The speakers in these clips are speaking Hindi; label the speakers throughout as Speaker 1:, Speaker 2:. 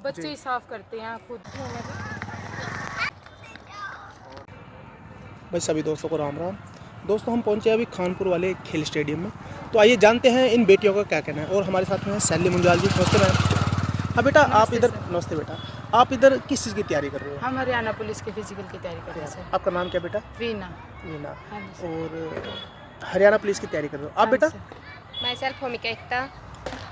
Speaker 1: बच्चे ही साफ करते हैं खुद।
Speaker 2: भाई सभी दोस्तों को राम राम। दोस्तों हम पहुंचे अभी खानपुर वाले खेल स्टेडियम में, तो आइए जानते हैं इन बेटियों का क्या कहना है। और हमारे साथ में है शैली मुंजाल जी। नमस्ते मैम। हाँ बेटा, आप इधर नमस्ते बेटा, आप इधर किस चीज़ की तैयारी कर रहे हो?
Speaker 1: हम हरियाणा पुलिस के फिजिकल की तैयारी कर रहे हैं सर।
Speaker 2: आपका नाम क्या बेटा?
Speaker 1: वीना।
Speaker 2: मीना।
Speaker 1: हाँ जी सर।
Speaker 2: और हरियाणा पुलिस की तैयारी कर रहे हो आप
Speaker 1: हाँ
Speaker 2: बेटा?
Speaker 1: सर।
Speaker 3: मैं सेल्फ भूमिका एकता,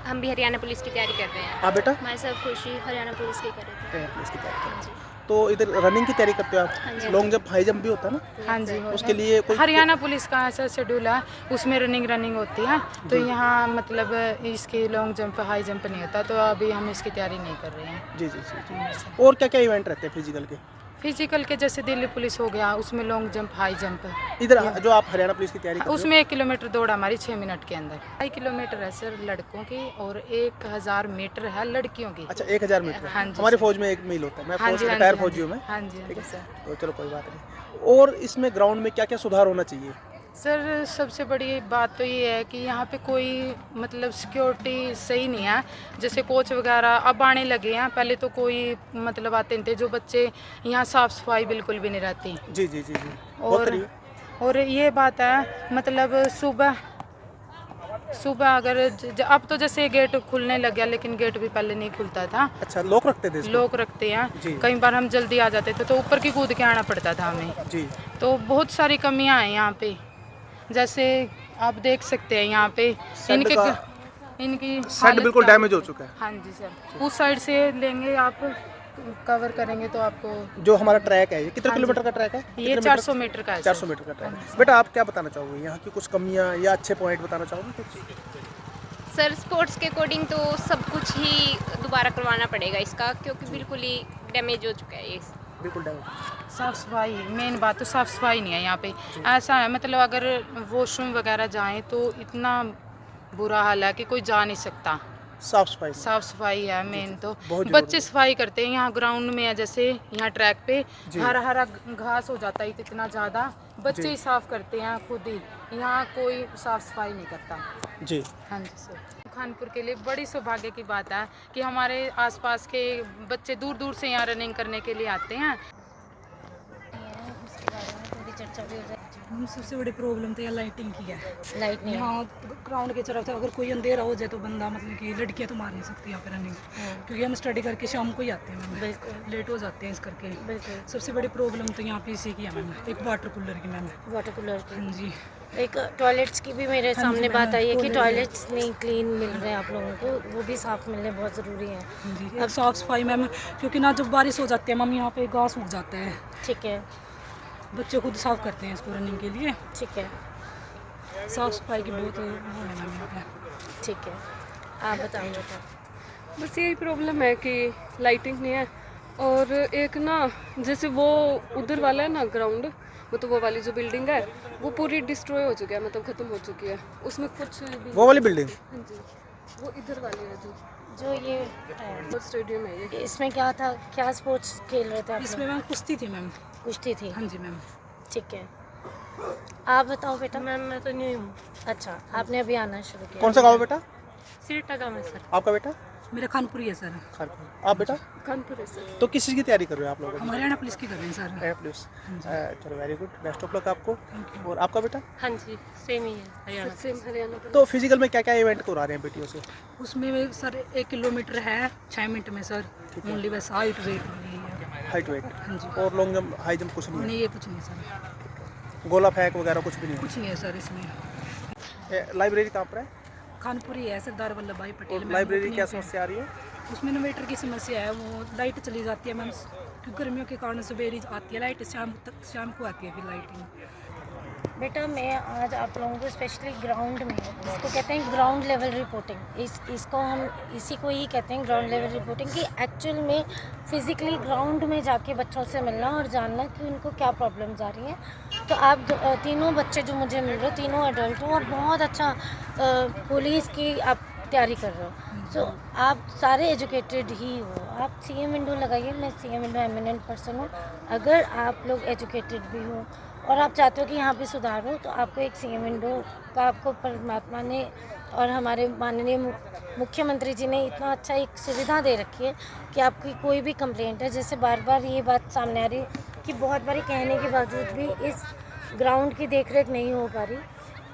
Speaker 3: हम भी हरियाणा पुलिस की तैयारी कर रहे हैं।
Speaker 2: आप बेटा?
Speaker 3: मैं सेल्फ खुशी हरियाणा पुलिस की कर रहे थे।
Speaker 2: हरियाणा पुलिस की तैयारी कर
Speaker 3: हाँ
Speaker 2: रहे
Speaker 3: जी।
Speaker 2: हो। तो इधर रनिंग की तैयारी करते हो आप?
Speaker 3: हाँ जी।
Speaker 2: लॉन्ग जंप, हाई जंप भी होता है ना?
Speaker 1: हाँ जी हो
Speaker 2: उसके लिए कोई
Speaker 1: हरियाणा पुलिस का ऐसा शेड्यूल है, उसमें रनिंग होती है। तो
Speaker 2: जी।
Speaker 1: यहाँ मतलब इसकी लॉन्ग जंप हाई जंप नहीं होता, तो अभी हम इसकी तैयारी नहीं कर रहे हैं।
Speaker 2: जी जी जी जी। और क्या क्या इवेंट रहते हैं फिजिकल के?
Speaker 1: फिजिकल के जैसे दिल्ली पुलिस हो गया, उसमें लॉन्ग जंप हाई जंप।
Speaker 2: इधर जो आप हरियाणा पुलिस की तैयारी कर रहे हो?
Speaker 1: उसमें 1 किलोमीटर दौड़ हमारी 6 मिनट के अंदर। 2.5 किलोमीटर है सर लड़कों की और 1000 मीटर है लड़कियों की।
Speaker 2: अच्छा, 1000 मीटर।
Speaker 1: हाँ जी
Speaker 2: हमारी
Speaker 1: सर।
Speaker 2: फौज में 1 मील होता है। मैं
Speaker 1: हाँ
Speaker 2: फौज
Speaker 1: जी, हाँ
Speaker 2: रिटायर
Speaker 1: जी, हाँ
Speaker 2: फौजी हूँ मैं।
Speaker 1: जी, हाँ जी, हाँ
Speaker 2: ठीक
Speaker 1: जी
Speaker 2: है,
Speaker 1: सर।
Speaker 2: तो चलो कोई बात नहीं। और इसमें ग्राउंड में क्या क्या सुधार होना चाहिए?
Speaker 1: सर सबसे बड़ी बात तो ये है कि यहाँ पे कोई मतलब सिक्योरिटी सही नहीं है। जैसे कोच वगैरह अब आने लगे हैं, पहले तो कोई मतलब आते नहीं थे जो बच्चे। यहाँ साफ़ सफाई बिल्कुल भी नहीं रहती।
Speaker 2: जी जी जी जी।
Speaker 1: और और ये बात है मतलब सुबह सुबह अगर अब तो जैसे गेट खुलने लग गया, लेकिन गेट भी पहले नहीं खुलता था।
Speaker 2: अच्छा, लोग रखते थे इसको?
Speaker 1: लोग रखते हैं।
Speaker 2: जी।
Speaker 1: कई बार हम जल्दी आ जाते थे तो ऊपर की कूद के आना पड़ता था हमें।
Speaker 2: जी।
Speaker 1: तो बहुत सारी कमियां हैं यहाँ पे। जैसे आप देख सकते हैं यहाँ पे
Speaker 2: शेड का
Speaker 1: इनकी
Speaker 2: शेड
Speaker 1: हालत
Speaker 2: बिल्कुल
Speaker 1: क्या
Speaker 2: डैमेज हो
Speaker 1: है।
Speaker 2: चुका है।
Speaker 1: हाँ जी सर, उस साइड से लेंगे आप, कवर करेंगे तो आपको।
Speaker 2: जो हमारा ट्रैक है, ये कितने
Speaker 1: हाँ जी।
Speaker 2: किलोमीटर का ट्रैक है?
Speaker 1: ये 400 मीटर का है सर।
Speaker 2: 400 मीटर का ट्रैक है। बेटा आप क्या बताना चाहोगे, यहाँ की कुछ कमियाँ या अच्छे पॉइंट बताना चाहोगे कुछ?
Speaker 3: सर स्पोर्ट्स के अकॉर्डिंग तो सब कुछ ही दोबारा करवाना पड़ेगा इसका, क्योंकि बिल्कुल ही डैमेज हो चुका है ये।
Speaker 2: बिल्कुल डैमेज।
Speaker 1: साफ़ सफाई मेन बात, तो साफ़ सफाई नहीं है यहाँ पे। ऐसा है मतलब अगर वॉशरूम वगैरह जाएं तो इतना बुरा हाल है कि कोई जा नहीं सकता।
Speaker 2: साफ सफाई।
Speaker 1: साफ सफाई है मेन तो।
Speaker 2: बहुत
Speaker 1: बच्चे सफाई करते हैं यहाँ ग्राउंड में है, जैसे यहाँ ट्रैक पे
Speaker 2: जी।
Speaker 1: हरा हरा घास हो जाता है इतना ज़्यादा, बच्चे
Speaker 2: जी।
Speaker 1: ही साफ करते हैं खुद ही। यहाँ कोई साफ सफाई नहीं करता।
Speaker 2: जी।
Speaker 1: हाँ जी सर। खानपुर के लिए बड़ी सौभाग्य की बात है कि हमारे आसपास के बच्चे दूर दूर से यहाँ रनिंग करने के लिए आते हैं।
Speaker 3: उसके बारे में थोड़ी चर्चा भी हो जाए।
Speaker 4: सबसे बड़ी प्रॉब्लम तो यहाँ लाइटिंग की है।
Speaker 3: लाइट नहीं है।
Speaker 4: यहाँ ग्राउंड की तरफ से अगर कोई अंधेरा हो जाए तो बंदा मतलब कि लड़कियाँ तो मार नहीं सकती यहाँ पे रनिंग, क्योंकि हम स्टडी करके शाम को ही आते हैं मैम।
Speaker 3: बिल्कुल
Speaker 4: लेट हो जाते हैं इस करके।
Speaker 3: बिल्कुल।
Speaker 4: सबसे बड़ी प्रॉब्लम तो यहाँ पे इसी की है मैम, एक वाटर कूलर की मैम।
Speaker 3: वाटर कूलर की।
Speaker 4: हाँ जी।
Speaker 3: एक टॉयलेट्स की भी मेरे
Speaker 4: हाँ जी,
Speaker 3: सामने बात आई है कि
Speaker 4: टॉयलेट
Speaker 3: टॉयलेट्स नहीं क्लीन मिल रहे हैं आप लोगों को, वो भी साफ मिलने बहुत ज़रूरी है।
Speaker 4: हाँ जी, एक साफ सफाई मैम, क्योंकि ना जब बारिश हो जाती है मैम यहाँ पे घास उग जाता है।
Speaker 3: ठीक है।
Speaker 4: बच्चे खुद साफ करते हैं इसको रनिंग के लिए।
Speaker 3: ठीक है।
Speaker 4: साफ सफाई की बहुत वो है मैम यहाँ पे।
Speaker 3: ठीक है, आप बताइए बेटा।
Speaker 5: बस यही प्रॉब्लम है कि लाइटिंग नहीं है। और एक ना जैसे वो उधर वाला है ना ग्राउंड, मतलब वो वाली जो बिल्डिंग है वो पूरी डिस्ट्रॉय हो चुकी है, मतलब ख़त्म हो चुकी है। उसमें कुछ भी
Speaker 2: वो वाली बिल्डिंग?
Speaker 5: हाँ जी, वो इधर वाली है
Speaker 3: जो ये
Speaker 5: जो स्टेडियम है ये।
Speaker 3: इसमें क्या था, क्या स्पोर्ट्स खेल रहे थे आप
Speaker 4: इसमें
Speaker 3: लोग?
Speaker 4: मैम कुश्ती थी मैम।
Speaker 3: कुश्ती थी।
Speaker 4: हाँ जी मैम।
Speaker 3: ठीक है, आप बताओ बेटा।
Speaker 5: मैम मैं तो नहीं हूँ।
Speaker 3: अच्छा, आपने अभी आना शुरू किया?
Speaker 2: कौन सा गाँव बेटा?
Speaker 5: सीटा का मैं सर।
Speaker 2: आपका बेटा?
Speaker 4: मेरा खानपुरी है सर।
Speaker 2: खानपुर। आप बेटा?
Speaker 5: कानपुर है सर।
Speaker 2: तो किस चीज़ की तैयारी कर रहे हो आप लोग?
Speaker 4: हम हरियाणा पुलिस की कर रहे हैं सर।
Speaker 2: हरियाणा पुलिस। चलो very good, best of luck आपको। और आपका बेटा?
Speaker 5: हाँ जी, सेम ही है हरियाणा। सेम हरियाणा।
Speaker 2: तो फिजिकल में क्या क्या इवेंट करा रहे हैं बेटियों से?
Speaker 4: उसमें भी सर 1 किलोमीटर है 6 मिनट में सर। ओनली बस हाइट वेट है।
Speaker 2: Height weight?
Speaker 4: हाँ जी।
Speaker 2: और लॉन्ग जंप हाई जंप कुछ नहीं
Speaker 4: नहीं ये कुछ नहीं सर,
Speaker 2: है? गोला फेंक वगैरह कुछ भी नहीं
Speaker 4: कुछ नहीं है सर इसमें।
Speaker 2: है? लाइब्रेरी कहाँ पर है?
Speaker 4: खानपुरी है सरदार वल्लभ भाई पटेल में।
Speaker 2: लाइब्रेरी क्या समस्या आ रही है?
Speaker 4: उसमें इन्वर्टर की समस्या है, वो लाइट चली जाती है मैम, क्योंकि गर्मियों के कारण सवेरे आती है लाइट, शाम को आती है फिर लाइटिंग।
Speaker 3: बेटा मैं आज आप लोगों को स्पेशली ग्राउंड में, इसको कहते हैं ग्राउंड लेवल रिपोर्टिंग, इसको हम इसी को ही कहते हैं ग्राउंड लेवल रिपोर्टिंग, कि एक्चुअल में फिज़िकली ग्राउंड में जाके बच्चों से मिलना और जानना कि उनको क्या प्रॉब्लम्स आ रही हैं। तो आप तीनों बच्चे जो मुझे मिल रहे हो, तीनों एडल्ट हो और बहुत अच्छा पुलिस की आप तैयारी कर रहे हो। तो आप सारे एजुकेटेड ही हो। आप सीएम विंडो लगाइए, मैं सीएम विंडो एमिनेंट पर्सन हूँ। अगर आप लोग एजुकेटेड भी हो और आप चाहते हो कि यहाँ पे सुधार हो, तो आपको एक सीएम विंडो का आपको परमात्मा ने और हमारे माननीय मुख्यमंत्री जी ने इतना अच्छा एक सुविधा दे रखी है कि आपकी कोई भी कंप्लेंट है, जैसे बार बार ये बात सामने आ रही है कि बहुत बारी कहने के बावजूद भी इस ग्राउंड की देखरेख नहीं हो पा रही,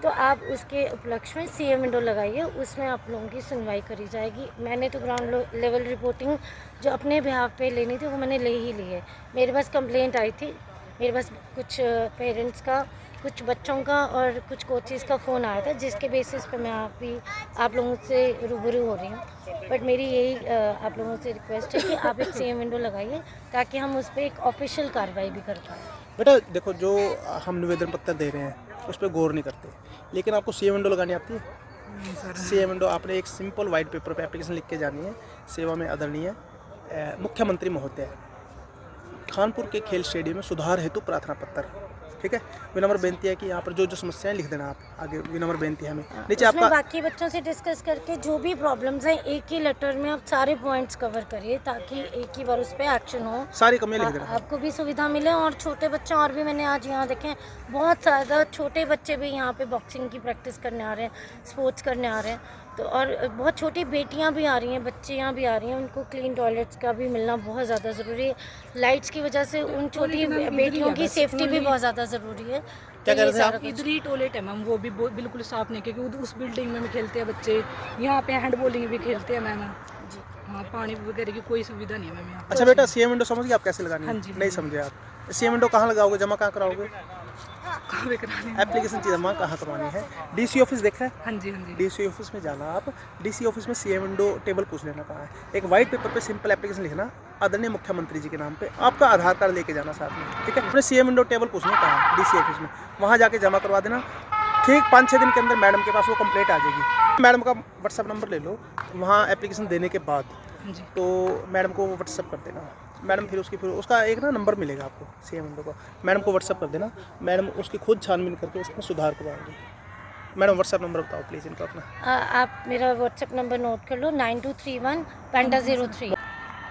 Speaker 3: तो आप उसके उपलक्ष्य में सीएम विंडो लगाइए, उसमें आप लोगों की सुनवाई करी जाएगी। मैंने तो ग्राउंड लेवल रिपोर्टिंग जो अपने बिहाफ पे लेनी थी वो मैंने ले ही ली है। मेरे पास कंप्लेंट आई थी, मेरे पास कुछ पेरेंट्स का, कुछ बच्चों का और कुछ कोचेज़ का फ़ोन आया था, जिसके बेसिस पे मैं आप लोगों से रूबरू हो रही हूँ। बट मेरी यही आप लोगों से रिक्वेस्ट है कि आप एक सीएम विंडो लगाइए ताकि हम उस पर एक ऑफिशियल कार्रवाई भी कर पाएँ।
Speaker 2: बेटा देखो, जो हम निवेदन पत्र दे रहे हैं उस पर गौर नहीं करते, लेकिन आपको सीएम विंडो लगानी आती है? सीएम विंडो आपने एक सिंपल वाइट पेपर पे एप्लीकेशन लिख के जानी है। सेवा में आदरणीय मुख्यमंत्री महोदय, खानपुर के खेल स्टेडियम में सुधार हेतु प्रार्थना पत्र, ठीक है। विनम्र बेनती है कि यहाँ पर जो जो समस्याएं लिख देना आप आगे, विनम्र बेनती है हमें। नीचे
Speaker 3: उसमें
Speaker 2: आपका
Speaker 3: बाकी बच्चों से डिस्कस करके जो भी प्रॉब्लम्स हैं एक ही लेटर में आप सारे पॉइंट्स कवर करिए ताकि एक ही बार उस पर एक्शन हो,
Speaker 2: सारी कमियां लिख देना।
Speaker 3: आपको भी सुविधा मिले और छोटे बच्चे और भी मैंने आज यहाँ देखे बहुत ज़्यादा छोटे बच्चे भी यहाँ पे बॉक्सिंग की प्रैक्टिस करने आ रहे हैं, स्पोर्ट्स करने आ रहे हैं, तो और बहुत छोटी बेटियाँ भी आ रही हैं, बच्चियाँ भी आ रही हैं, उनको क्लीन टॉयलेट्स का भी मिलना बहुत ज़्यादा ज़रूरी है। लाइट्स की वजह से उन छोटी बेटियों की सेफ्टी भी बहुत ज़्यादा ज़रूरी है।
Speaker 2: क्या कह रहे थे आप?
Speaker 4: इधर ही टॉयलेट है मैम, वो भी बिल्कुल साफ नहीं, क्योंकि उस बिल्डिंग में भी खेलते हैं बच्चे, यहाँ पे हैंड बॉलिंग भी खेलते हैं मैम। हाँ, पानी वगैरह की कोई सुविधा नहीं है मैम यहाँ।
Speaker 2: अच्छा बेटा, सीएम विंडो समझ गए आप कैसे लगानी है?
Speaker 4: हाँ जी,
Speaker 2: नहीं समझे आप? सीएम विंडो कहाँ लगाओगे, जमा कहाँ कराओगे?
Speaker 4: कहाँ पे करानी है?
Speaker 2: एप्लीकेशन की जमा कहाँ करवानी है? डीसी ऑफिस देखा है?
Speaker 4: हाँ जी, हाँ जी।
Speaker 2: डीसी ऑफिस में जाना आप, डीसी ऑफिस में सीएम विंडो टेबल पूछ लेना कहाँ है। एक वाइट पेपर पे सिंपल एप्लीकेशन लिखना आदरणीय मुख्यमंत्री जी के नाम पे, आपका आधार कार्ड लेके जाना साथ में, ठीक है। अपने सीएम विंडो टेबल पूछना कहाँ है, डीसी ऑफिस में, वहाँ जाके जमा करवा देना। ठीक 5-6 दिन के अंदर मैडम के पास वो कंप्लेंट आ जाएगी। मैडम का व्हाट्सअप नंबर ले लो, वहाँ एप्लीकेशन देने के बाद तो मैडम को व्हाट्सअप कर देना। मैडम फिर उसका एक ना नंबर मिलेगा आपको सीएम विंडो का, मैडम को व्हाट्सअप कर देना। मैडम उसकी खुद छानबीन करके उसमें सुधार करवाएंगी। मैडम व्हाट्सअप नंबर बताओ प्लीज़ इनका अपना।
Speaker 3: आप मेरा व्हाट्सएप नंबर नोट कर लो, 9231 Panda03।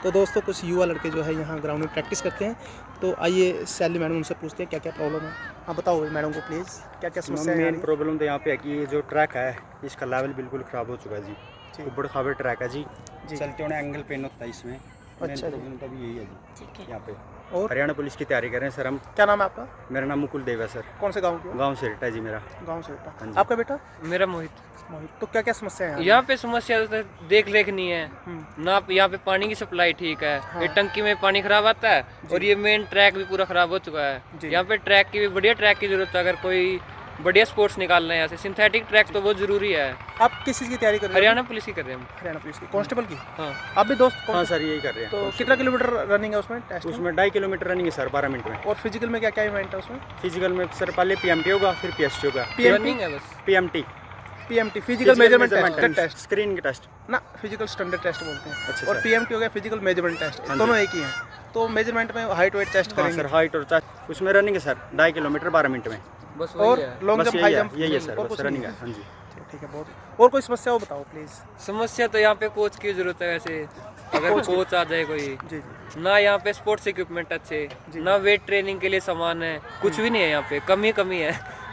Speaker 2: तो दोस्तों, कुछ युवा लड़के जो है यहाँ ग्राउंड में प्रैक्टिस करते हैं, तो आइए सैली मैडम उनसे पूछते हैं क्या क्या प्रॉब्लम है। हाँ बताओ मैडम को प्लीज़, क्या क्या समस्या है?
Speaker 6: मेन प्रॉब्लम तो यहाँ पे है कि ये जो ट्रैक है इसका लेवल बिल्कुल ख़राब हो चुका है जी। ऊबड़ खाबड़ ट्रैक है जी, चलते होने एंगल पेन होता है इसमें।
Speaker 2: अच्छा,
Speaker 6: प्रॉब्लम तो अभी यही है जी
Speaker 3: ठीक है।
Speaker 6: यहाँ पे।
Speaker 2: और
Speaker 6: हरियाणा पुलिस की तैयारी कर रहे हैं सर हम।
Speaker 2: क्या नाम है आपका?
Speaker 6: मेरा नाम मुकुल देव है सर।
Speaker 2: कौन से गाँव के हो?
Speaker 6: गाँव से है जी मेरा।
Speaker 2: गाँव से
Speaker 6: हाँ जी।
Speaker 2: आपका बेटा?
Speaker 7: मेरा मोहित।
Speaker 2: मोहित। तो क्या क्या समस्या है
Speaker 7: यहाँ पे समस्या तो देख रेख नहीं है ना, यहाँ पे पानी की सप्लाई ठीक है।
Speaker 2: हाँ।
Speaker 7: ये टंकी में पानी खराब आता है और ये मेन ट्रैक भी पूरा खराब हो चुका है। यहाँ पे ट्रैक की भी बढ़िया ट्रैक की जरूरत है, अगर कोई बढ़िया स्पोर्ट्स निकालना है यहाँ से। सिंथेटिक ट्रैक तो बहुत जरूरी है।
Speaker 2: आप किस चीज़ की तैयारी कर रहे हो?
Speaker 7: हरियाणा पुलिस की कर रहे हैं हम।
Speaker 2: हरियाणा पुलिस की, कांस्टेबल की।
Speaker 7: हाँ।
Speaker 2: आप भी दोस्त?
Speaker 6: हाँ सर, यही कर रहे हैं।
Speaker 2: तो कितना किलोमीटर रनिंग है उसमें टेस्ट?
Speaker 6: उसमें 2.5 किलोमीटर रनिंग है सर 12 मिनट में।
Speaker 2: और फिजिकल में क्या क्या इवेंट है उसमें?
Speaker 6: फिजिकल में सर पहले PMT होगा, फिर PST होगा।
Speaker 7: रनिंग है बस।
Speaker 2: PMT physical measurement test,
Speaker 6: screen test
Speaker 2: ना फिजिकल स्टैंडर्ड टेस्ट बोलते हैं।
Speaker 6: अच्छा
Speaker 2: और
Speaker 6: सर।
Speaker 2: PMT हो गया फिजिकल मेजरमेंट टेस्ट,
Speaker 6: हाँ जी।
Speaker 2: दोनों एक ही हैं। तो मेजरमेंट में हाइट वेट टेस्ट
Speaker 6: हाँ
Speaker 2: करेंगे
Speaker 6: सर, हाइट और चेस्ट। उसमें रनिंग है सर 2.5 किलोमीटर 12 मिनट में।
Speaker 7: बस
Speaker 2: और
Speaker 7: वही है।
Speaker 2: लॉन्ग
Speaker 6: बस
Speaker 2: जंप, हाई जंप,
Speaker 6: यही है सर,
Speaker 2: और
Speaker 6: बस
Speaker 2: कुछ
Speaker 6: रनिंग
Speaker 2: नहीं
Speaker 6: है। हाँ जी।
Speaker 2: ठीक है, बहुत। और कोई समस्या हो बताओ प्लीज़।
Speaker 7: समस्या तो यहाँ पे कोच की जरूरत है वैसे, अगर कोच आ जाए कोई।
Speaker 2: जी जी।
Speaker 7: ना यहाँ पे स्पोर्ट्स इक्विपमेंट अच्छे, ना वेट ट्रेनिंग के लिए सामान है, कुछ भी नहीं है यहाँ पे। कमी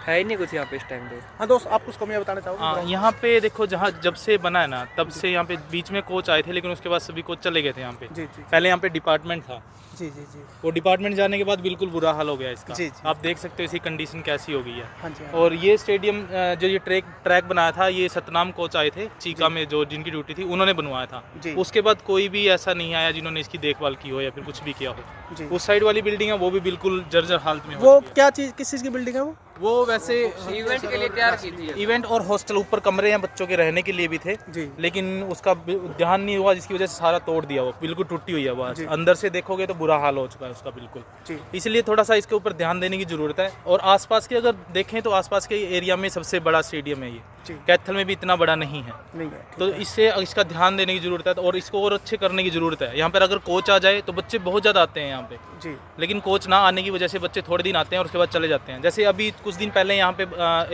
Speaker 7: है ही नहीं कुछ यहाँ पे इस टाइम पे।
Speaker 2: हाँ दोस्त, आप कुछ कमियाँ बताना चाहोगे?
Speaker 8: हाँ, यहाँ पे देखो, जहाँ जब से बना है ना तब से यहाँ पे बीच में कोच आए थे, लेकिन उसके बाद सभी कोच चले गए थे यहाँ पे।
Speaker 2: जी जी
Speaker 8: पहले यहाँ पे डिपार्टमेंट था,
Speaker 2: जी जी जी।
Speaker 8: वो डिपार्टमेंट जाने के बाद बिल्कुल बुरा हाल हो गया इसका।
Speaker 2: जी, जी।
Speaker 8: आप देख सकते हो इसकी कंडीशन कैसी हो गई है।
Speaker 2: हाँ जी।
Speaker 8: और ये स्टेडियम जो ये ट्रैक बनाया था, ये सतनाम कोच आए थे चीका में, जो जिनकी ड्यूटी थी उन्होंने बनवाया था।
Speaker 2: जी।
Speaker 8: उसके बाद कोई भी ऐसा नहीं आया जिन्होंने इसकी देखभाल की हो या फिर कुछ भी किया हो।
Speaker 2: जी।
Speaker 8: उस साइड वाली बिल्डिंग है वो भी बिल्कुल जर्जर हालत में हो
Speaker 2: वो
Speaker 8: चुकी है।
Speaker 2: क्या चीज़, किस चीज़ की बिल्डिंग है वो?
Speaker 8: वो वैसे
Speaker 7: इवेंट के लिए तैयार की थी।
Speaker 8: इवेंट और हॉस्टल, ऊपर कमरे हैं बच्चों के रहने के लिए भी थे
Speaker 2: जी।
Speaker 8: लेकिन उसका ध्यान नहीं हुआ, जिसकी वजह से सारा तोड़ दिया, वो बिल्कुल टूटी हुई है। वो
Speaker 2: जी।
Speaker 8: अंदर से देखोगे तो बुरा हाल हो चुका है उसका बिल्कुल।
Speaker 2: जी।
Speaker 8: इसलिए थोड़ा सा इसके ऊपर ध्यान देने की ज़रूरत है। और आसपास के अगर देखें तो आसपास के एरिया में सबसे बड़ा स्टेडियम है ये।
Speaker 2: जी।
Speaker 8: कैथल में भी इतना बड़ा नहीं है,
Speaker 2: नहीं है,
Speaker 8: तो इससे इसका ध्यान देने की ज़रूरत है और इसको और अच्छे करने की ज़रूरत है। यहाँ पर अगर कोच आ जाए तो बच्चे बहुत ज़्यादा आते हैं यहाँ पे,
Speaker 2: जी।
Speaker 8: लेकिन कोच ना आने की वजह से बच्चे थोड़े दिन आते हैं और उसके बाद चले जाते हैं। जैसे अभी कुछ दिन पहले यहाँ पे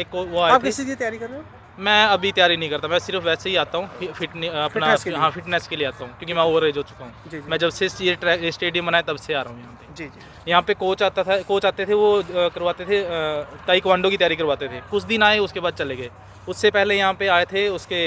Speaker 8: एक वो आए
Speaker 2: आप
Speaker 8: थे।
Speaker 2: किस चीज़ की तैयारी कर रहे हो?
Speaker 8: मैं अभी तैयारी नहीं करता, मैं सिर्फ वैसे ही आता हूँ अपना
Speaker 2: फिटनेस के लिए।
Speaker 8: हाँ फिटनेस के लिए आता हूँ, क्योंकि मैं ओवर एज हो चुका
Speaker 2: जी,
Speaker 8: हूँ।
Speaker 2: जी।
Speaker 8: मैं जब से ये स्टेडियम बनाया तब से आ रहा हूँ यहाँ पे।
Speaker 2: जी जी
Speaker 8: यहाँ पे कोच आते थे, वो करवाते थे, ताइक्वांडो की तैयारी करवाते थे। कुछ दिन आए, उसके बाद चले गए। उससे पहले यहाँ पे आए थे, उसके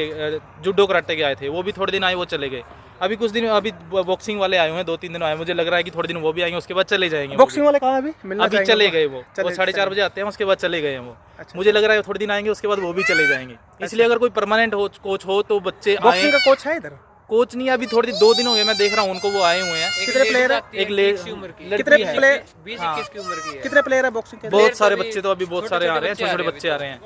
Speaker 8: जूडो कराटे के आए थे, वो भी थोड़े दिन आए, वो चले गए। अभी कुछ दिन अभी बॉक्सिंग वाले आए हुए हैं, 2-3 दिन आए, मुझे लग रहा है कि थोड़े दिन वो भी आएंगे, उसके बाद चले जाएंगे। वो
Speaker 2: बॉक्सिंग वाले कहाँ हैं अभी?
Speaker 8: भी।
Speaker 2: मिलना
Speaker 8: अभी
Speaker 2: चाहेंगे
Speaker 8: चले
Speaker 2: तो?
Speaker 8: गए वो
Speaker 2: चले-
Speaker 8: 4:30 बजे आते हैं, उसके बाद चले गए हैं वो।
Speaker 2: अच्छा।
Speaker 8: मुझे लग रहा है थोड़े दिन आएंगे, उसके बाद वो भी चले जाएंगे। इसलिए अगर कोई परमानेंट कोच हो तो बच्चे आए।
Speaker 2: बॉक्सिंग का कोच है इधर?
Speaker 8: कोच नहीं है, अभी थोड़ी 2 दिन हो गए, मैं देख रहा हूँ उनको, वो आए हुए हैं।
Speaker 2: कितने प्लेयर है?
Speaker 8: एक लड़की
Speaker 2: कितने
Speaker 8: है।
Speaker 2: प्लेयर
Speaker 7: 20-21 की उम्र की है।
Speaker 2: कितने प्लेयर है बॉक्सिंग के?
Speaker 8: बहुत सारे बच्चे तो अभी बहुत सारे आ रहे हैं, छोटे-छोटे बच्चे आ रहे हैं।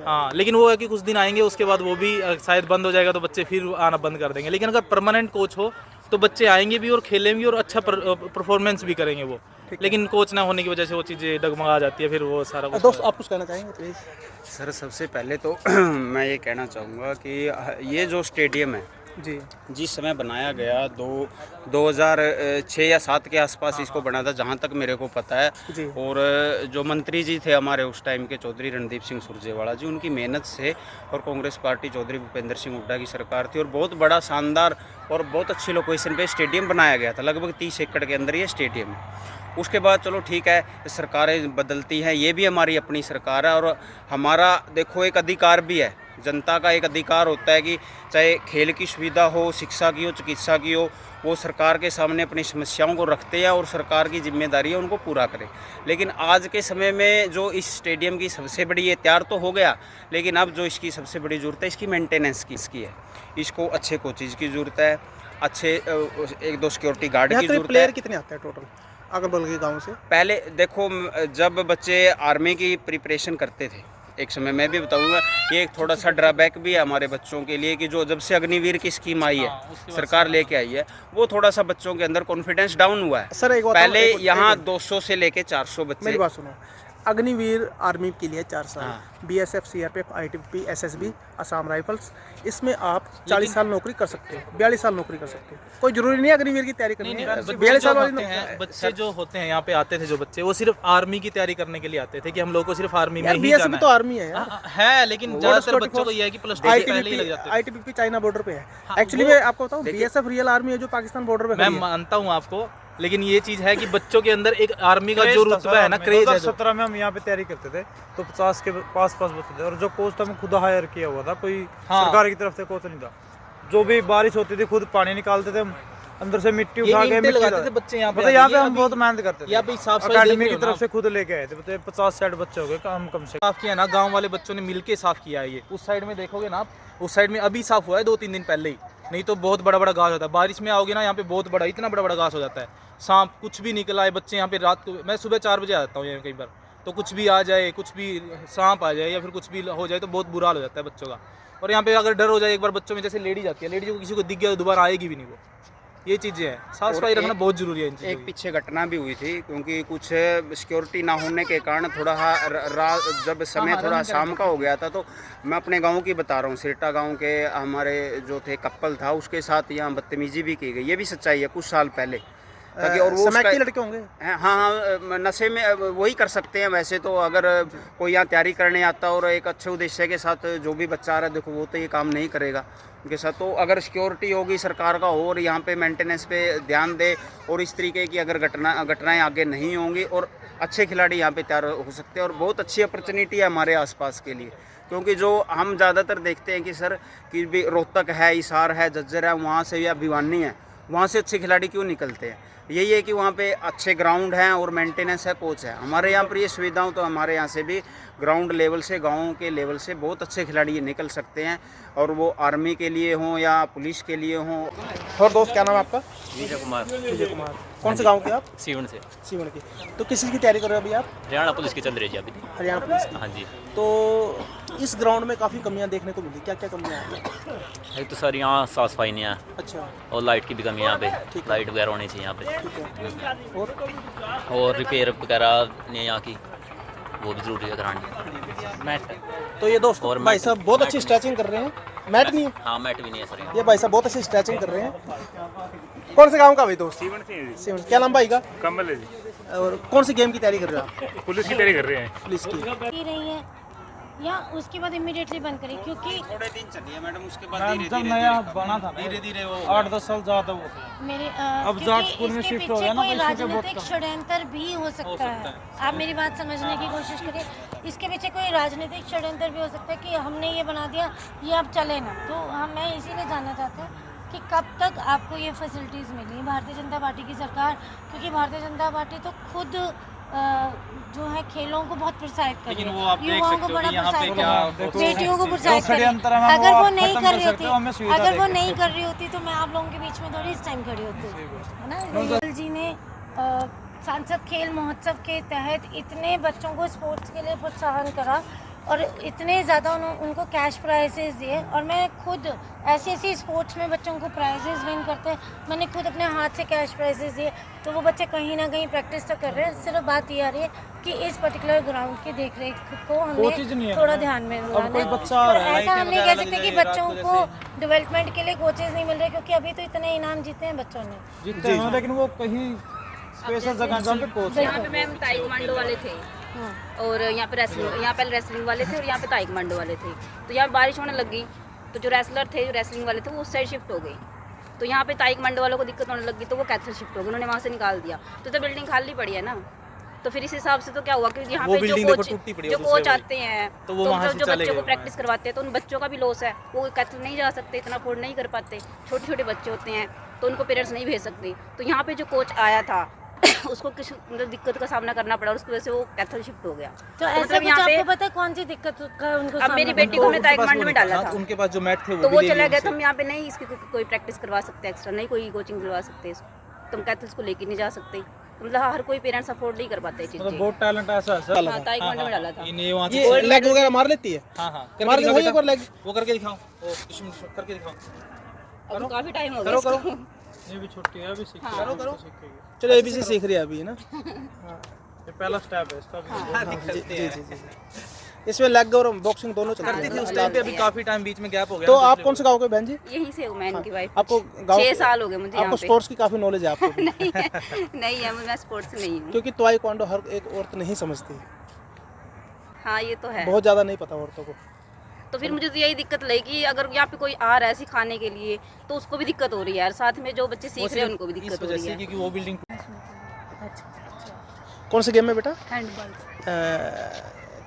Speaker 8: हाँ, लेकिन वो है कि कुछ दिन आएंगे, उसके बाद वो भी शायद बंद हो जाएगा, तो बच्चे फिर आना बंद कर देंगे। लेकिन अगर परमानेंट कोच हो तो बच्चे आएंगे भी और खेलेंगे भी और अच्छा परफॉर्मेंस भी करेंगे वो। लेकिन कोच ना होने की वजह से वो चीज़ें डगमगा जाती है, फिर वो सारा कुछ।
Speaker 2: दोस्त आप कुछ कहना चाहेंगे प्लीज?
Speaker 6: सर सबसे पहले तो मैं ये कहना चाहूँगा कि ये जो स्टेडियम है
Speaker 2: जी
Speaker 6: जिस समय बनाया गया 2006 या 7 के आसपास इसको बना था, जहाँ तक मेरे को पता है।
Speaker 2: जी।
Speaker 6: और जो मंत्री जी थे हमारे उस टाइम के, चौधरी रणदीप सिंह सुरजेवाला जी, उनकी मेहनत से, और कांग्रेस पार्टी चौधरी भूपेंद्र सिंह हुड्डा की सरकार थी, और बहुत बड़ा शानदार और बहुत अच्छी लोकेशन पे स्टेडियम बनाया गया था। लगभग 30 एकड़ के अंदर ये स्टेडियम है। उसके बाद चलो ठीक है, सरकारें बदलती हैं, ये भी हमारी अपनी सरकार है, और हमारा देखो एक अधिकार भी है, जनता का एक अधिकार होता है कि चाहे खेल की सुविधा हो, शिक्षा की हो, चिकित्सा की हो, वो सरकार के सामने अपनी समस्याओं को रखते हैं और सरकार की जिम्मेदारी है उनको पूरा करें। लेकिन आज के समय में जो इस स्टेडियम की सबसे बड़ी, ये तैयार तो हो गया, लेकिन अब जो इसकी सबसे बड़ी ज़रूरत है इसकी मेंटेनेंस की इसकी है। इसको अच्छे कोचेज़ की ज़रूरत है, अच्छे 1-2 सिक्योरिटी गार्ड की ज़रूरत
Speaker 2: प्लेयर
Speaker 6: है।
Speaker 2: कितने आते हैं टोटल अगल बगल के गाँव से?
Speaker 6: पहले देखो, जब बच्चे आर्मी की प्रिपरेशन करते थे एक समय, मैं भी बताऊंगा, ये एक थोड़ा सा ड्रॉबैक भी है हमारे बच्चों के लिए कि जो जब से अग्निवीर की स्कीम आई है, सरकार लेके आई है, वो थोड़ा सा बच्चों के अंदर कॉन्फिडेंस डाउन हुआ है।
Speaker 2: सर एक बात,
Speaker 6: पहले यहाँ 200 से लेके 400
Speaker 2: मेरी
Speaker 6: बच्चे।
Speaker 2: बात सुनो, अग्निवीर आर्मी के लिए 4 साल,
Speaker 6: हाँ।
Speaker 2: BSF, CRPF, ITBP, SSB, Assam rifles, इसमें आप 40 साल नौकरी कर सकते हो, 42 साल नौकरी कर सकते हो। कोई जरूरी नहीं है अग्निवीर की तैयारी करनी है। 42 साल वाली
Speaker 8: बच्चे जो होते हैं यहाँ पे आते थे, जो बच्चे, वो सिर्फ आर्मी की तैयारी करने के लिए आते थे कि हम लोग को सिर्फ आर्मी में ही
Speaker 2: BSF
Speaker 8: जाना
Speaker 2: भी तो आर्मी है यार।
Speaker 8: है, लेकिन ज्यादातर बच्चों को ये है कि प्लस 2 से पहले ही लग जाते हैं।
Speaker 2: ITBP चाइना बॉर्डर पे है। एक्चुअली मैं आपको बताऊं, BSF रियल आर्मी है जो पाकिस्तान बॉर्डर पे
Speaker 8: मैं
Speaker 2: खड़ी है।
Speaker 8: मानता हूँ आपको, लेकिन ये चीज है कि बच्चों के अंदर एक आर्मी का जो रुतबा है ना, क्रेज है।
Speaker 9: 2017 में हम यहाँ पे तैयारी करते थे तो 50 के पास बच्चे थे, और जो कोच था मैं खुद हायर किया हुआ था, कोई
Speaker 8: हाँ।
Speaker 9: सरकार की तरफ से कोच नहीं था। जो भी बारिश होती थी खुद पानी निकालते थे हम, अंदर से मिट्टी उठा के
Speaker 8: ईंटें लगाते थे बच्चे यहाँ पे।
Speaker 9: मतलब यहाँ पे
Speaker 8: ये
Speaker 9: हम
Speaker 8: अभी-
Speaker 9: बहुत मेहनत करते थे।
Speaker 8: यहाँ पे साफ सफाई
Speaker 9: अकेडमी
Speaker 8: देख
Speaker 9: की
Speaker 8: रहे हो
Speaker 9: तरफ
Speaker 8: ना।
Speaker 9: से खुद लेके आए थे, मतलब 50-60 बच्चे हो गए कम से
Speaker 8: साफ किया ना, गांव वाले बच्चों ने मिलके साफ किया है ये। उस साइड में देखोगे ना आप, उस साइड में अभी साफ हुआ है 2-3 दिन पहले ही, नहीं तो बहुत बड़ा बड़ा घास होता है। बारिश में आओगे ना, यहाँ पे बहुत बड़ा, इतना बड़ा बड़ा घास हो जाता है। सांप कुछ भी निकला है, बच्चे यहाँ पे रात को, मैं सुबह 4 बजे आ जाता हूँ यहाँ कई बार, तो कुछ भी आ जाए, कुछ भी सांप आ जाए या फिर कुछ भी हो जाए तो बहुत बुरा हाल हो जाता है बच्चों का। और यहाँ पे अगर डर हो जाए एक बार बच्चों में, जैसे लेडी जाती है, लेडी को किसी को दिख गया तो दोबारा आएगी भी नहीं वो। ये चीज़ें हैं, साफ सफाई रखना बहुत जरूरी है इन चीज़ों
Speaker 6: एक
Speaker 8: की।
Speaker 6: पीछे घटना भी हुई थी, क्योंकि कुछ सिक्योरिटी ना होने के कारण थोड़ा जब समय थोड़ा शाम का हो गया था, तो मैं अपने गांव की बता रहा हूँ, सिरटा गांव के हमारे जो थे कपल था, उसके साथ यहाँ बदतमीजी भी की गई। ये भी सच्चाई है, कुछ साल पहले। ताकि और वो
Speaker 2: समय के
Speaker 6: उसका-
Speaker 2: लड़के होंगे।
Speaker 6: हाँ, नशे में वही कर सकते हैं वैसे तो, अगर कोई यहाँ तैयारी करने आता और एक अच्छे उद्देश्य के साथ जो भी बच्चा आ रहा है, देखो वो तो ये काम नहीं करेगा उनके साथ। तो अगर सिक्योरिटी होगी सरकार का हो और यहाँ पे मेंटेनेंस पे ध्यान दे, और इस तरीके की अगर घटनाएं आगे नहीं होंगी, और अच्छे खिलाड़ी यहाँ पे तैयार हो सकते हैं, और बहुत अच्छी अपॉर्चुनिटी है हमारे आसपास के लिए। क्योंकि जो हम ज़्यादातर देखते हैं कि सर कि भी रोहतक है, हिसार है, झज्जर है, वहाँ से या भिवानी है, वहाँ से अच्छे खिलाड़ी क्यों निकलते हैं? यही है कि वहाँ पे अच्छे ग्राउंड हैं और मेंटेनेंस है, कोच है। हमारे यहाँ पर ये सुविधाओं, तो हमारे यहाँ से भी ग्राउंड लेवल से, गाँव के लेवल से बहुत अच्छे खिलाड़ी ये निकल सकते हैं, और वो आर्मी के लिए हों या पुलिस के लिए हों।
Speaker 2: और दोस्त क्या नाम है आपका?
Speaker 10: विजय कुमार।
Speaker 2: विजय कुमार। कौन से गाँव के आप?
Speaker 10: सीवन से।
Speaker 2: सीवन की। तो किस चीज़ की तैयारी कर रहे हो अभी आप?
Speaker 10: हरियाणा पुलिस की चल रही है अभी।
Speaker 2: हरियाणा पुलिस की।
Speaker 10: हाँ जी।
Speaker 2: तो इस ग्राउंड में काफ़ी कमियां देखने को मिली, क्या क्या कमियां हैं?
Speaker 10: एक तो सर यहाँ साफ सफाई नहीं है,
Speaker 2: अच्छा,
Speaker 10: और लाइट की भी कमी है यहाँ पे।
Speaker 2: ठीक है।
Speaker 10: लाइट वगैरह होनी चाहिए यहाँ पे,
Speaker 2: ठीक है।
Speaker 10: और रिपेयर वगैरह नहीं है यहाँ की, वो भी ज़रूरी है करानी। मैट,
Speaker 2: तो ये दोस्त
Speaker 10: और
Speaker 2: भाई
Speaker 10: मैट-
Speaker 2: साहब बहुत
Speaker 10: मैट
Speaker 2: अच्छी
Speaker 10: भी-
Speaker 2: स्ट्रेचिंग कर रहे हैं। मैट नहीं है?
Speaker 10: हाँ मैट भी नहीं है सर यहाँ।
Speaker 2: ये भाई साहब बहुत अच्छी स्ट्रेचिंग कर रहे हैं। कौन से गांव का भाई दोस्त?
Speaker 11: सीवन से हैं जी।
Speaker 2: सीवन। क्या नाम भाई का?
Speaker 11: कमल है जी।
Speaker 2: और कौन सी गेम की तैयारी कर रहे हो आप?
Speaker 11: पुलिस की तैयारी कर रहे हैं।
Speaker 2: पुलिस की।
Speaker 3: ही रही है, या उसके बाद इमीडिएटली बंद करें, क्योंकि
Speaker 6: थोड़े दिन चलिए मैडम, उसके बाद
Speaker 9: मैम, जब नया बना था
Speaker 6: धीरे धीरे वो
Speaker 9: 8-10 साल ज़्यादा वो
Speaker 3: मेरे
Speaker 9: अब
Speaker 3: क्योंकि
Speaker 9: जाटपुर में
Speaker 3: इसके
Speaker 9: शिफ्ट हो
Speaker 3: पीछे
Speaker 9: गया ना,
Speaker 3: कोई
Speaker 9: तो इसलिए बहुत
Speaker 3: राजनीतिक
Speaker 9: कम।
Speaker 3: षड्यंत्र भी हो सकता है। आप मेरी बात समझने की कोशिश करें, इसके पीछे कोई राजनीतिक षड्यंत्र भी हो सकता है कि हमने ये बना दिया, ये अब चले ना। तो मैं इसीलिए जानना चाहता हूँ कि कब तक आपको ये फैसिलिटीज़ मिली भारतीय जनता पार्टी की सरकार, क्योंकि भारतीय जनता पार्टी तो खुद जो है खेलों को बहुत प्रोत्साहित कर रही
Speaker 6: लेकिन वो
Speaker 3: है,
Speaker 6: आप देख
Speaker 3: युवाओं
Speaker 6: सकते
Speaker 3: को
Speaker 6: हो
Speaker 3: बड़ा
Speaker 6: कि यहाँ पे
Speaker 3: प्रोत्साहित
Speaker 6: क्या
Speaker 3: कर रही है, बेटियों को प्रोत्साहित कर रही
Speaker 9: षड्यंत्र है
Speaker 3: है।
Speaker 9: मैम,
Speaker 3: अगर
Speaker 9: वो
Speaker 3: वो
Speaker 9: आप
Speaker 3: नहीं
Speaker 9: खत्म
Speaker 3: कर
Speaker 9: कर
Speaker 3: रही
Speaker 9: सकते हो, हमें
Speaker 3: होती,
Speaker 9: सुविधा
Speaker 3: अगर वो
Speaker 9: देके।
Speaker 3: नहीं कर रही होती तो मैं आप लोगों के बीच में थोड़ी इस टाइम खड़ी होती, है ना। राहुल जी ने सांसद खेल महोत्सव के तहत इतने बच्चों को स्पोर्ट्स के लिए प्रोत्साहन करा और इतने ज़्यादा उनको कैश प्राइजेस दिए, और मैं खुद ऐसे स्पोर्ट्स में बच्चों को प्राइजेस विन करते, मैंने खुद अपने हाथ से कैश प्राइजेस दिए। तो वो बच्चे कहीं ना कहीं प्रैक्टिस तो कर रहे हैं, सिर्फ बात ये आ रही है कि इस पर्टिकुलर ग्राउंड की देख रेख को
Speaker 9: कोचेज नहीं
Speaker 3: हमें
Speaker 9: है
Speaker 3: थोड़ा
Speaker 9: ना।
Speaker 3: ध्यान में
Speaker 9: अब कोई
Speaker 3: लाना
Speaker 9: बच्चा आ
Speaker 3: है।
Speaker 9: रहा है,
Speaker 3: ऐसा हम नहीं कह
Speaker 6: वगैरह
Speaker 3: सकते
Speaker 6: लग
Speaker 3: कि
Speaker 6: जाएगी,
Speaker 3: बच्चों
Speaker 6: रात को
Speaker 3: को डेवलपमेंट के लिए कोचेज नहीं मिल रहे, क्योंकि अभी तो इतने इनाम जीते हैं बच्चों ने।
Speaker 9: जीतते हैं, लेकिन वो कहीं स्पेशल जगह जहाँ पे कोच है।
Speaker 11: यहाँ पे मैम ताइक्वांडो वाले थे और यहाँ पे रेसलिंग वाले थे और यहाँ पे ताइक्वांडो वाले थे। तो यहाँ बारिश होने लगी तो जो रेसलर थे, जो रेसलिंग वाले थे, वो उस साइड शिफ्ट हो गए। तो यहाँ पे ताइक्वांडो वालों को दिक्कत होने लगी तो वो कैथल शिफ्ट हो गए, उन्होंने वहाँ से निकाल दिया। तो बिल्डिंग खाली पड़ी है ना, तो फिर इस हिसाब से तो क्या हुआ कि यहाँ
Speaker 6: वो
Speaker 11: पे
Speaker 6: बिल्डिंग देखो टूटी पड़ी है
Speaker 11: जो
Speaker 6: दूसरे
Speaker 11: कोच
Speaker 6: वाली।
Speaker 11: आते हैं
Speaker 6: तो वो वहाँ से
Speaker 11: जो
Speaker 6: चले
Speaker 11: बच्चों को
Speaker 6: गए
Speaker 11: प्रैक्टिस करवाते हैं तो उन बच्चों का भी लॉस है, वो कैथल नहीं जा सकते, इतना अफोर्ड नहीं कर पाते। छोटे छोटे बच्चे होते हैं तो उनको पेरेंट्स नहीं भेज सकते। तो यहाँ पे जो कोच आया था उसको किसी मतलब दिक्कत का सामना करना पड़ा और उसकी वजह से वो कैथल शिफ्ट हो गया।
Speaker 3: तो ऐसा
Speaker 11: मतलब
Speaker 3: कुछ
Speaker 11: यहाँ पे
Speaker 3: आपको पता है कौन सी दिक्कत का उनको
Speaker 11: अब मेरी
Speaker 3: सामना
Speaker 11: बेटी को हमने ताइक्वांडो में डाला था,
Speaker 6: उनके पास जो मैट थे
Speaker 11: तो
Speaker 6: वो
Speaker 11: वो
Speaker 6: भी
Speaker 11: चला
Speaker 6: ले
Speaker 11: गया।
Speaker 6: लिए
Speaker 11: तो हम यहाँ पे नहीं इसकी कोई प्रैक्टिस करवा सकते एक्स्ट्रा, नहीं कोई कोचिंग दिलवा सकते इसको, तुम कैथल्स को लेके नहीं जा सकते। तो मतलब हर कोई पेरेंट्स अफोर्ड नहीं कर पाते
Speaker 9: मतलब
Speaker 11: चीज़ें।
Speaker 9: बहुत टैलेंट ऐसा है सर।
Speaker 11: हाँ, ताइक्वांडो में डाला था।
Speaker 8: इन्हें वहाँ से
Speaker 2: ये लेग वगैरह मार लेती है?
Speaker 8: हाँ हाँ
Speaker 2: मार के दिखाइए एक बार लेग।
Speaker 8: वो करके दिखाओ, वो करके दिखाओ।
Speaker 11: अब काफी टाइम हो गया
Speaker 2: करो
Speaker 11: इसको।
Speaker 9: ये भी छोटी है, अभी सीख
Speaker 2: करो करो। चलो एबीसी सीख रही है अभी, है ना।
Speaker 9: ये पहला स्टेप है इसका भी।
Speaker 2: जी। इसमें लेग और बॉक्सिंग दोनों चलती
Speaker 8: करती थी
Speaker 2: है।
Speaker 8: उस टाइम पे, अभी काफी टाइम बीच में गैप हो गया।
Speaker 2: तो आप कौन से गाँव के बहन जी?
Speaker 11: यहीं से हूँ मैं इनकी वाइफ।
Speaker 2: आपको गाँव
Speaker 11: 6 साल हो गए मुझे यहाँ
Speaker 2: आपको
Speaker 11: पे।
Speaker 2: स्पोर्ट्स की काफी नॉलेज है आपको भी।
Speaker 11: नहीं है, मैं स्पोर्ट्स से नहीं हूँ।
Speaker 2: क्योंकि ताइक्वांडो हर एक औरत नहीं समझती,
Speaker 11: हाँ ये तो है।
Speaker 2: बहुत ज्यादा नहीं पता औरतों को।
Speaker 11: तो फिर मुझे तो यही दिक्कत लगी कि अगर यहाँ पे कोई आ रहा है सिखाने के लिए तो उसको भी दिक्कत हो रही है यार, साथ में जो बच्चे सीख रहे हैं उनको भी
Speaker 8: इस
Speaker 11: दिक्कत हो
Speaker 8: वजह
Speaker 11: रही
Speaker 8: से
Speaker 11: है।
Speaker 8: क्योंकि वो बिल्डिंग
Speaker 2: कौन से गेम में बेटा?
Speaker 4: हैंडबॉल।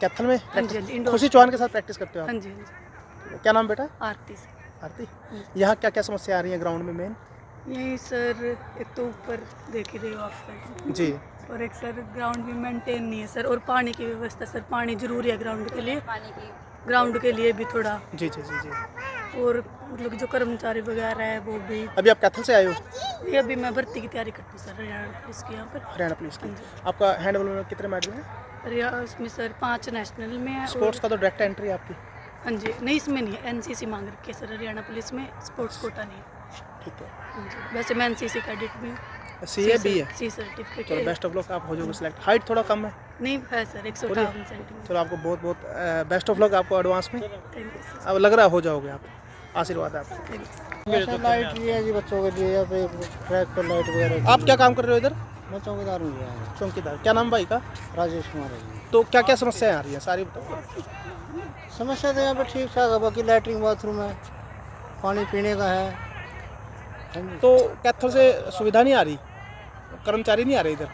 Speaker 2: कैथल में
Speaker 4: हाँ जी, इंडोर।
Speaker 2: खुशी चौहान के साथ प्रैक्टिस करते हो
Speaker 4: हाँ
Speaker 2: आप?
Speaker 4: जी, हाँ जी।
Speaker 2: क्या नाम बेटा?
Speaker 4: आरती से।
Speaker 2: आरती। यहाँ क्या क्या समस्या आ रही है ग्राउंड में मेन?
Speaker 4: यही सर, एक तो ऊपर देख ही रहे हो आप सर,
Speaker 2: जी।
Speaker 4: और एक सर ग्राउंड भी मेंटेन नहीं है सर, और पानी की व्यवस्था सर, पानी जरूरी है ग्राउंड के लिए,
Speaker 11: पानी की
Speaker 4: ग्राउंड के लिए भी थोड़ा,
Speaker 2: जी जी जी जी।
Speaker 4: और मतलब जो कर्मचारी वगैरह है वो भी।
Speaker 2: अभी आप कैथल से आए हो?
Speaker 4: ये अभी मैं भर्ती की तैयारी करती हूँ सर हरियाणा पुलिस के यहाँ पर।
Speaker 2: हरियाणा पुलिस की। आपका हैंडबॉल में कितने मेडल हैं?
Speaker 4: हरियाणा उसमें सर 5 नेशनल में है।
Speaker 2: स्पोर्ट्स का तो डायरेक्ट एंट्री है आपकी?
Speaker 4: हाँ जी, नहीं इसमें नहीं है, एनसीसी मांग रखी है सर हरियाणा पुलिस में, स्पोर्ट्स कोटा नहीं है।
Speaker 2: ठीक है।
Speaker 4: हाँ जी, वैसे मैं एनसीसी कैडेट भी हूँ।
Speaker 2: सी है बी है?
Speaker 4: सी सर्टिफिकेट
Speaker 2: चलो बेस्ट ऑफ लक, आप हो जाओगे सिलेक्ट। हाइट थोड़ा कम है?
Speaker 4: नहीं है सर, 158 सेंटीमीटर।
Speaker 2: चलो आपको बहुत बहुत बेस्ट ऑफ लक आपको एडवांस में।
Speaker 4: Thank you sir.
Speaker 2: अब लग रहा है हो जाओगे आप, आशीर्वाद है आपको।
Speaker 4: Thank you.
Speaker 12: लाइट भी है जी बच्चों के लिए, यहाँ पे ट्रैक पर लाइट वगैरह।
Speaker 2: आप क्या काम कर रहे हो इधर?
Speaker 12: मैं चौकीदार हूँ यहाँ।
Speaker 2: चौकीदार। क्या नाम भाई का?
Speaker 12: राजेश कुमार है जी।
Speaker 2: तो क्या क्या समस्याएं आ रही हैं सारी बताओ।
Speaker 12: समस्या तो यहाँ पे ठीक ठाक है, बाकी लैट्रिन बाथरूम है, पानी पीने का है। हाँ जी।
Speaker 2: तो कैथल से सुविधा नहीं आ रही, कर्मचारी नहीं आ रहे इधर?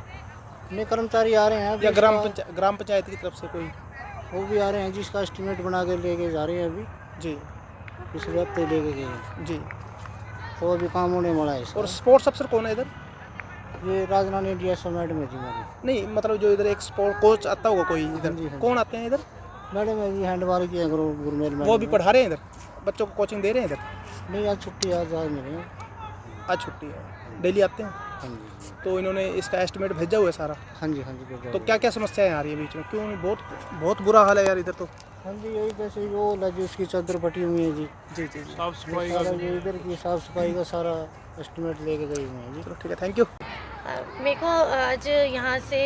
Speaker 12: नहीं, कर्मचारी आ रहे हैं अभी,
Speaker 2: या ग्राम पंचायत की तरफ से कोई?
Speaker 12: वो भी आ रहे हैं, जिसका एस्टिमेट बना के लेके जा रहे हैं अभी।
Speaker 2: जी।
Speaker 12: पिछले हफ्ते लेके गए
Speaker 2: जी।
Speaker 12: तो अभी काम होने वाला है इसका।
Speaker 2: और स्पोर्ट्स अफसर कौन है इधर?
Speaker 12: ये राजनाथ इंडिया मैडम है जी हमारी।
Speaker 2: नहीं मतलब जो इधर एक स्पोर्ट कोच आता होगा कोई
Speaker 12: हाँ जी,
Speaker 2: इधर,
Speaker 12: हाँ
Speaker 2: कौन आते हैं इधर?
Speaker 12: मैडम है जी, हैंडबॉल की है गुरमेल मैडम।
Speaker 2: वो भी पढ़ा रहे हैं इधर, बच्चों को कोचिंग दे रहे हैं इधर?
Speaker 12: नहीं, आज छुट्टी, आज नहीं है।
Speaker 2: आज छुट्टी है, डेली आते हैं।
Speaker 12: हाँ जी,
Speaker 2: तो इन्होंने इसका एस्टिमेट भेजा हुआ है सारा?
Speaker 12: हाँ जी, हाँ जी।
Speaker 2: तो क्या क्या समस्याएं आ रही है बीच में? क्यों नहीं, बहुत बहुत बुरा हाल है यार इधर तो।
Speaker 12: हाँ जी, यही जैसे वो लगी उसकी चादर फटी हुई है जी।
Speaker 2: जी जी।
Speaker 9: साफ सफाई
Speaker 12: सारा ये इधर की साफ सफाई का सारा एस्टिमेट लेके गई हुए हैं जी।
Speaker 2: चलो ठीक है, थैंक यू।
Speaker 3: मेरे को आज यहाँ से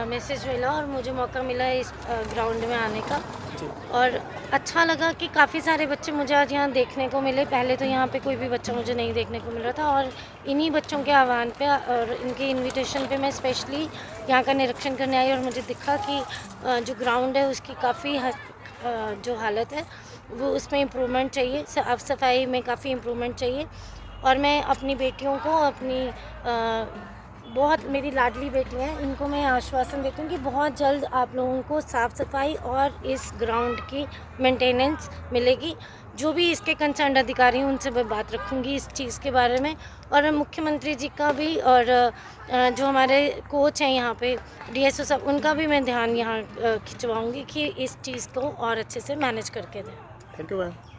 Speaker 3: मैसेज मिला और मुझे मौका मिला इस ग्राउंड में आने का, और अच्छा लगा कि काफ़ी सारे बच्चे मुझे आज यहाँ देखने को मिले। पहले तो यहाँ पे कोई भी बच्चा मुझे नहीं देखने को मिल रहा था, और इन्हीं बच्चों के आह्वान पे और इनके इनविटेशन पे मैं स्पेशली यहाँ का निरीक्षण करने आई, और मुझे दिखा कि जो ग्राउंड है उसकी काफ़ी जो हालत है वो उसमें इम्प्रूवमेंट चाहिए, साफ़ सफाई में काफ़ी इम्प्रूवमेंट चाहिए। और मैं अपनी बेटियों को बहुत मेरी लाडली बेटियां हैं, इनको मैं आश्वासन देती हूँ कि बहुत जल्द आप लोगों को साफ़ सफाई और इस ग्राउंड की मेंटेनेंस मिलेगी। जो भी इसके कंसर्न अधिकारी हैं उनसे मैं बात रखूँगी इस चीज़ के बारे में, और मुख्यमंत्री जी का भी और जो हमारे कोच हैं यहाँ पे DSO साहब, उनका भी मैं ध्यान यहाँ खिंचवाऊँगी कि इस चीज़ को और अच्छे से मैनेज करके दें।
Speaker 2: Thank you ma'am.